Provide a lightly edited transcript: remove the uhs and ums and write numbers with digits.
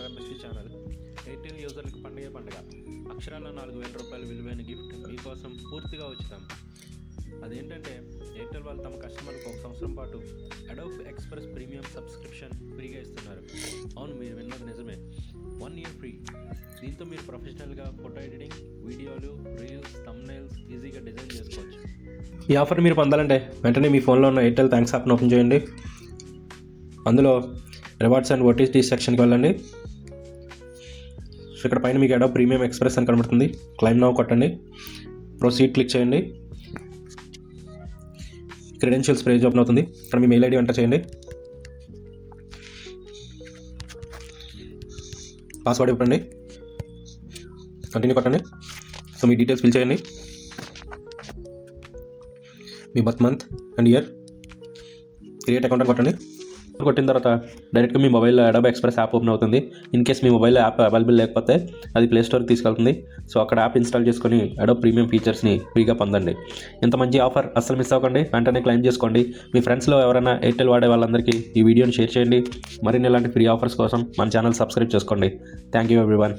Founder MST channel. Airtel యూజర్లకు పండుగ అక్షరాల 4,000 రూపాయల విలువైన గిఫ్ట్ మీకోసం పూర్తిగా ఉచితం. అదేంటంటే ఎయిర్టెల్ వాళ్ళు తమ కస్టమర్లకు 1 సంవత్సరం పాటు అడోబ్ ఎక్స్ప్రెస్ ప్రీమియం సబ్స్క్రిప్షన్ ఫ్రీగా ఇస్తున్నారు. అవును, మీరు విన్నది నిజమే, 1 year ఫ్రీ. దీంతో మీరు ప్రొఫెషనల్గా ఫోటో ఎడిటింగ్, వీడియోలు, రీల్స్, థంబ్నెయిల్స్ ఈజీగా డిజైన్ చేసుకోవచ్చు. ఈ ఆఫర్ మీరు పొందాలంటే వెంటనే మీ ఫోన్లో ఉన్న ఎయిర్టెల్ థ్యాంక్స్ యాప్ను ఓపెన్ చేయండి. అందులో రివార్డ్స్ అండ్ ఓటీటీ సెక్షన్కి వెళ్ళండి. సో ఇక్కడ పైన మీకు అడోబ్ ప్రీమియం ఎక్స్ప్రెస్ అని కనబడుతుంది. క్లైమ్ నౌ కొట్టండి. ప్రొసీడ్ క్లిక్ చేయండి. క్రెడెన్షియల్స్ పేజ్ ఓపెన్ అవుతుంది. ఇక్కడ మీ మెయిల్ ఐడి ఎంటర్ చేయండి. పాస్వర్డ్ ఇవ్వండి. కంటిన్యూ కొట్టండి. సో మీ డీటెయిల్స్ ఫిల్ చేయండి. మీ birth month and year. Create account అని కొట్టండి. కొట్టిన తర్వాత డైరెక్ట్గా మీ మొబైల్లో అడోబ్ ఎక్స్ప్రెస్ యాప్ ఓపెన్ అవుతుంది. ఇన్ కేస్ మీ మొబైల్లో యాప్ అవైలబుల్ లేకపోతే అది ప్లే స్టోర్కి తీసుకెళ్తుంది. సో అక్కడ యాప్ ఇన్స్టాల్ చేసుకొని అడోబ్ ప్రీమియం ఫీచర్స్ని ఫ్రీగా పొందండి. ఇంత మంచి ఆఫర్ అస్సలు మిస్ అవ్వకండి. వెంటనే క్లెయిమ్ చేసుకోండి. మీ ఫ్రెండ్స్లో ఎవరైనా ఎయిర్టెల్ వాడే వాళ్ళందరికీ ఈ వీడియోని షేర్ చేయండి. మరిన్ని ఇలాంటి ఫ్రీ ఆఫర్స్ కోసం మన ఛానల్ సబ్స్క్రైబ్ చేసుకోండి. Thank you everyone.